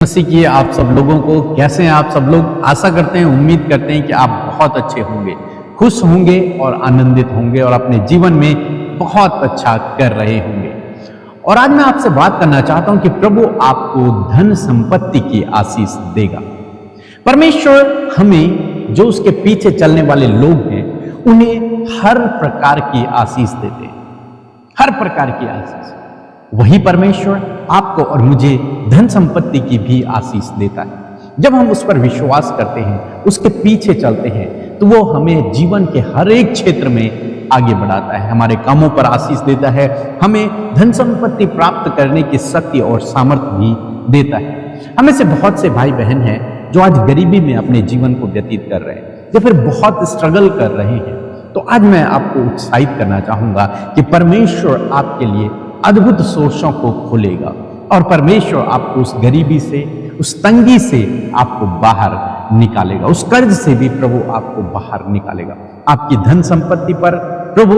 मसीह की आप सब लोगों को कैसे हैं आप सब लोग। आशा करते हैं, उम्मीद करते हैं कि आप बहुत अच्छे होंगे, खुश होंगे और आनंदित होंगे और अपने जीवन में बहुत अच्छा कर रहे होंगे। और आज मैं आपसे बात करना चाहता हूं कि प्रभु आपको धन संपत्ति की आशीष देगा। परमेश्वर हमें, जो उसके पीछे चलने वाले लोग हैं, उन्हें हर प्रकार की आशीष देते हैं, हर प्रकार की आशीष। वही परमेश्वर आपको और मुझे धन संपत्ति की भी आशीष देता है। जब हम उस पर विश्वास करते हैं, उसके पीछे चलते हैं, तो वो हमें जीवन के हर एक क्षेत्र में आगे बढ़ाता है, हमारे कामों पर आशीष देता है, हमें धन संपत्ति प्राप्त करने की शक्ति और सामर्थ्य भी देता है। हमें से बहुत से भाई बहन हैं जो आज गरीबी में अपने जीवन को व्यतीत कर रहे हैं या फिर बहुत स्ट्रगल कर रहे हैं। तो आज मैं आपको उत्साहित करना चाहूंगा कि परमेश्वर आपके लिए अद्भुत सोर्सों को खोलेगा और परमेश्वर आपको उस गरीबी से, उस तंगी से आपको बाहर निकालेगा, उस कर्ज से भी प्रभु आपको बाहर निकालेगा। आपकी धन संपत्ति पर प्रभु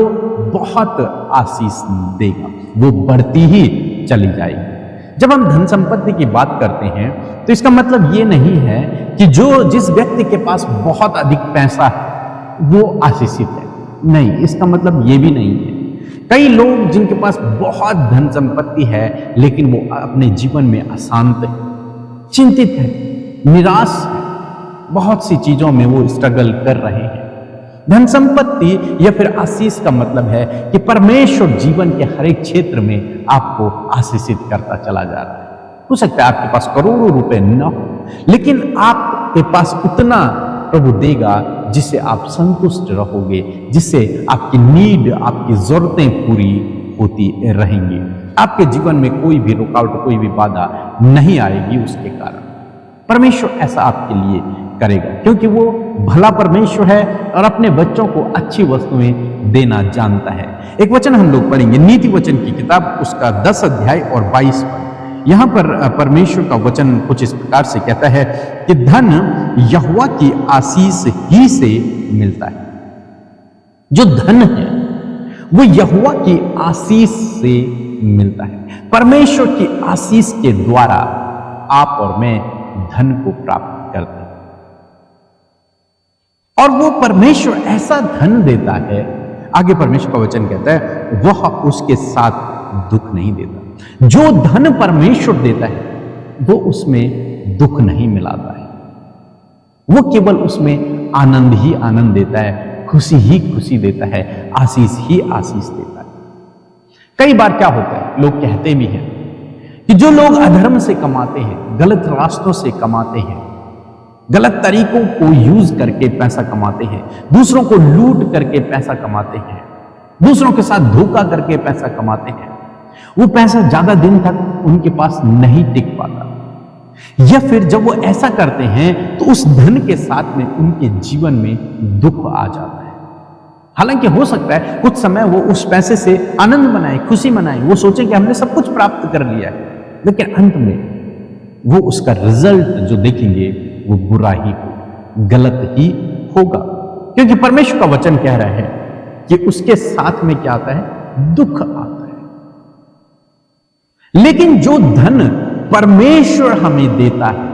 बहुत आशीष देगा, वो बढ़ती ही चली जाएगी। जब हम धन संपत्ति की बात करते हैं तो इसका मतलब ये नहीं है कि जिस व्यक्ति के पास बहुत अधिक पैसा है वो आशीषित है, नहीं, इसका मतलब ये भी नहीं है। कई लोग जिनके पास बहुत धन संपत्ति है लेकिन वो अपने जीवन में अशांत है, चिंतित है, निराश है, बहुत सी चीजों में वो स्ट्रगल कर रहे हैं। धन संपत्ति या फिर आशीष का मतलब है कि परमेश्वर जीवन के हर एक क्षेत्र में आपको आशीषित करता चला जा रहा है। हो सकता है आपके पास करोड़ों रुपए न हो, लेकिन आपके पास उतना प्रभु देगा जिससे आप संतुष्ट रहोगे, जिससे आपकी नीड, आपकी जरूरतें पूरी होती रहेंगी। आपके जीवन में कोई भी रुकावट, कोई भी बाधा नहीं आएगी। उसके कारण परमेश्वर ऐसा आपके लिए करेगा, क्योंकि वो भला परमेश्वर है और अपने बच्चों को अच्छी वस्तुएं देना जानता है। एक वचन हम लोग पढ़ेंगे, नीति वचन की किताब, उसका 10 अध्याय और 22 पद। यहां पर परमेश्वर का वचन कुछ इस प्रकार से कहता है कि धन यहोवा की आशीष ही से मिलता है। जो धन है वो यहोवा की आशीष से मिलता है। परमेश्वर की आशीष के द्वारा आप और मैं धन को प्राप्त करते हैं, और वो परमेश्वर ऐसा धन देता है, आगे परमेश्वर का वचन कहता है, वह उसके साथ दुख नहीं देता। जो धन परमेश्वर देता है वो उसमें दुख नहीं मिलाता है, वो केवल उसमें आनंद ही आनंद देता है, खुशी ही खुशी देता है, आशीष ही आशीष देता है। कई बार क्या होता है, लोग कहते भी हैं कि जो लोग अधर्म से कमाते हैं, गलत रास्तों से कमाते हैं, गलत तरीकों को यूज करके पैसा कमाते हैं, दूसरों को लूट करके पैसा कमाते हैं, दूसरों के साथ धोखा करके पैसा कमाते हैं, वो पैसा ज्यादा दिन तक उनके पास नहीं टिक पाता, या फिर जब वो ऐसा करते हैं तो उस धन के साथ में उनके जीवन में दुख आ जाता है। हालांकि हो सकता है कुछ समय वो उस पैसे से आनंद मनाए, खुशी मनाए, वो सोचे कि हमने सब कुछ प्राप्त कर लिया है, लेकिन अंत में वो उसका रिजल्ट जो देखेंगे वो बुरा ही होगा, गलत ही होगा, क्योंकि परमेश्वर का वचन कह रहा है कि उसके साथ में क्या आता है, दुख आता है। लेकिन जो धन परमेश्वर हमें देता है,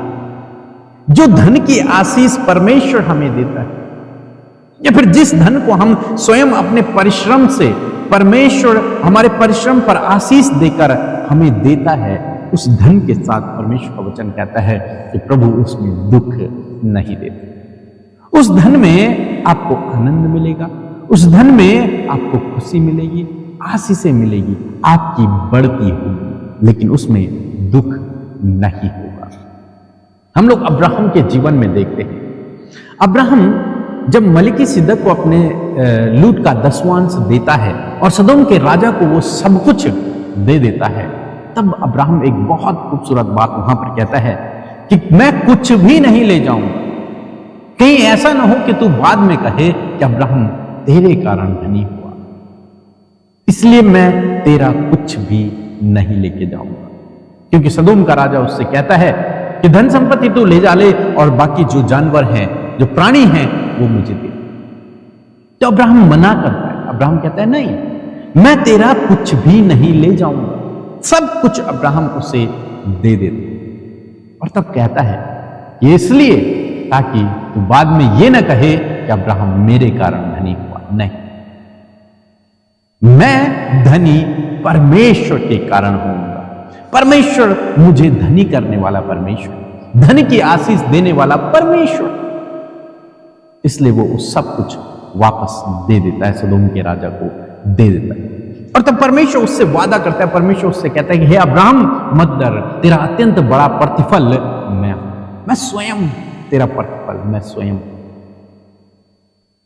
जो धन की आशीष परमेश्वर हमें देता है, या फिर जिस धन को हम स्वयं अपने परिश्रम से, परमेश्वर हमारे परिश्रम पर आशीष देकर हमें देता है, उस धन के साथ परमेश्वर का वचन कहता है कि प्रभु उसमें दुख नहीं देता। उस धन में आपको आनंद मिलेगा, उस धन में आपको खुशी मिलेगी, आशीषें मिलेगी, आपकी बढ़ती होगी, लेकिन उसमें दुख नहीं होगा। हम लोग अब्राहम के जीवन में देखते हैं, अब्राहम जब मलिकिसिदक को अपने लूट का 10वां अंश देता है और सदोम के राजा को वो सब कुछ दे देता है, तब अब्राहम एक बहुत खूबसूरत बात वहां पर कहता है कि मैं कुछ भी नहीं ले जाऊंगा, कहीं ऐसा ना हो कि तू बाद में कहे कि अब्राहम तेरे कारण धनी हुआ, इसलिए मैं तेरा कुछ भी नहीं लेके जाऊंगा। क्योंकि सदोम का राजा उससे कहता है कि धन संपत्ति तू ले जा ले और बाकी जो जानवर हैं, जो प्राणी हैं, वो मुझे दे। तो अब्राहम मना करता है, अब्राहम कहता है नहीं, मैं तेरा कुछ भी नहीं ले जाऊंगा। सब कुछ अब्राहम उसे दे देते। और तब कहता है कि इसलिए ताकि तू बाद में ये ना कहे कि अब्राहम मेरे कारण धनी हुआ। नहीं, मैं धनी परमेश्वर के कारण होऊंगा। परमेश्वर मुझे धनी करने वाला परमेश्वर, धन की आशीष देने वाला परमेश्वर, इसलिए वो सब कुछ वापस दे देता है, सदोम के राजा को दे देता है। और तब परमेश्वर उससे वादा करता है, परमेश्वर उससे कहता है कि हे अब्राहम मत डर, तेरा अत्यंत बड़ा प्रतिफल मैं स्वयं तेरा प्रतिफल मैं स्वयं।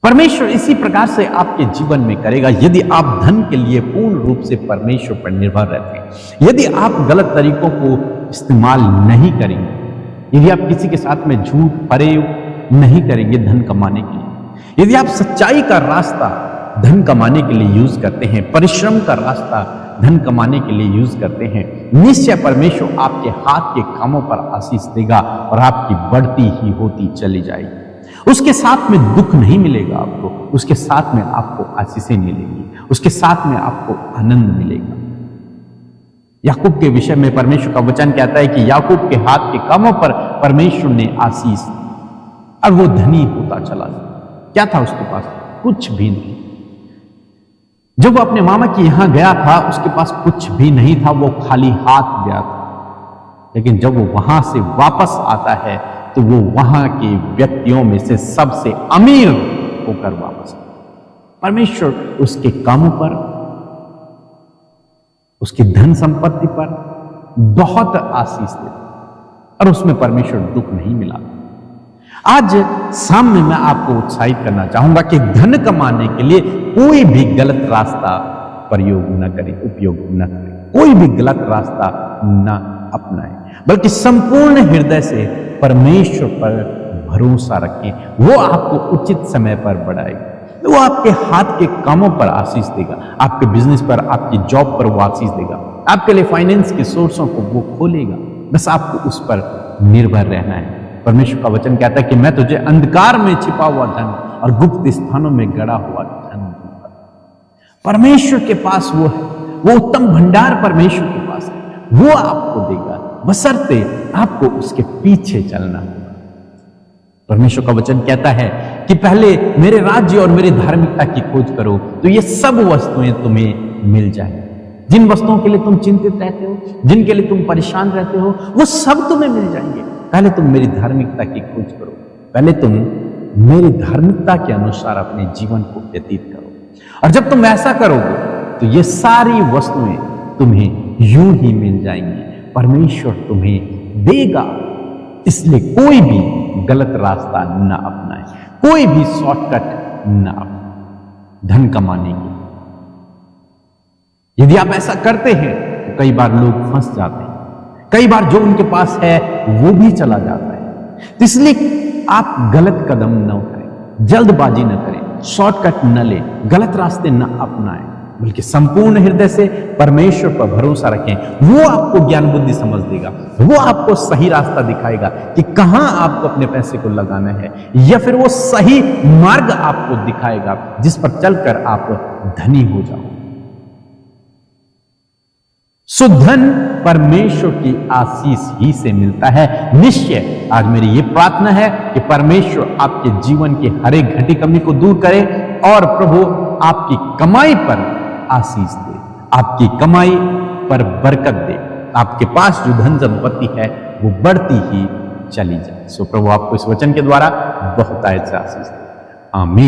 परमेश्वर इसी प्रकार से आपके जीवन में करेगा यदि आप धन के लिए पूर्ण रूप से परमेश्वर पर निर्भर रहते हैं, यदि आप गलत तरीकों को इस्तेमाल नहीं करेंगे, यदि आप किसी के साथ में झूठ फरेब नहीं करेंगे धन कमाने के लिए, यदि आप सच्चाई का रास्ता धन कमाने के लिए यूज करते हैं, परिश्रम का रास्ता धन कमाने के लिए यूज करते हैं, निश्चय परमेश्वर आपके हाथ के कामों पर आशीष देगा और आपकी बढ़ती ही होती चली जाएगी। उसके साथ में दुख नहीं मिलेगा आपको, उसके साथ में आपको आशीषें मिलेंगी, उसके साथ में आपको आनंद मिलेगा। याकूब के विषय में परमेश्वर का वचन कहता है कि याकूब के हाथ के कामों पर परमेश्वर ने आशीष दी और वो धनी होता चला गया। क्या था उसके पास? कुछ भी नहीं। जब वो अपने मामा के यहां गया था उसके पास कुछ भी नहीं था, वो खाली हाथ गया था। लेकिन जब वो वहां से वापस आता है तो वो वहां के व्यक्तियों में से सबसे अमीर होकर वापस आता। परमेश्वर उसके कामों पर, उसकी धन संपत्ति पर बहुत आशीष देता और उसमें परमेश्वर दुख नहीं मिला। आज शाम में मैं आपको उत्साहित करना चाहूंगा कि धन कमाने के लिए कोई भी गलत रास्ता प्रयोग न करें, उपयोग न करें, कोई भी गलत रास्ता न अपनाएं, बल्कि संपूर्ण हृदय से परमेश्वर पर भरोसा रखें। वो आपको उचित समय पर बढ़ाएगा, वो आपके हाथ के कामों पर आशीष देगा, आपके बिजनेस पर, आपकी जॉब पर वो आशीष देगा, आपके लिए फाइनेंस के सोर्सों को वो खोलेगा। बस आपको उस पर निर्भर रहना है। परमेश्वर का वचन कहता है कि मैं तुझे अंधकार में छिपा हुआ धन और गुप्त स्थानों में गड़ा हुआ धन दूंगा। परमेश्वर के पास वो है, वो उत्तम भंडार परमेश्वर के पास है, वो आपको देगा, बशर्ते आपको उसके पीछे चलना होगा। परमेश्वर का वचन कहता है कि पहले मेरे राज्य और मेरी धार्मिकता की खोज करो तो ये सब वस्तुएं तुम्हें मिल जाए। जिन वस्तुओं के लिए तुम चिंतित रहते हो, जिनके लिए तुम परेशान रहते हो, वो सब तुम्हें मिल जाएंगे। पहले तुम मेरी धार्मिकता की खोज करो, पहले तुम मेरी धार्मिकता के अनुसार अपने जीवन को व्यतीत करो। और जब तुम ऐसा करोगे तो ये सारी वस्तुएं तुम्हें यूं ही मिल जाएंगी, परमेश्वर तुम्हें देगा। इसलिए कोई भी गलत रास्ता न अपनाए, कोई भी शॉर्टकट न अपनाए धन कमाने के। यदि आप ऐसा करते हैं तो कई बार लोग फंस जाते हैं, कई बार जो उनके पास है वो भी चला जाता है। तो इसलिए आप गलत कदम न उठाएं, जल्दबाजी न करें, शॉर्टकट न लें, गलत रास्ते न अपनाएं, बल्कि संपूर्ण हृदय से परमेश्वर पर भरोसा रखें। वो आपको ज्ञान बुद्धि समझ देगा, वो आपको सही रास्ता दिखाएगा कि कहां आपको अपने पैसे को लगाना है, या फिर वो सही मार्ग आपको दिखाएगा जिस पर चलकर आप धनी हो जाओ। धन परमेश्वर की आशीष ही से मिलता है। निश्चय आज मेरी ये प्रार्थना है कि परमेश्वर आपके जीवन की हर एक घटी कमी को दूर करे और प्रभु आपकी कमाई पर आशीष दे, आपकी कमाई पर बरकत दे, आपके पास जो धन संपत्ति है वो बढ़ती ही चली जाए। प्रभु आपको इस वचन के द्वारा बहुत आशीष दे। आमीन।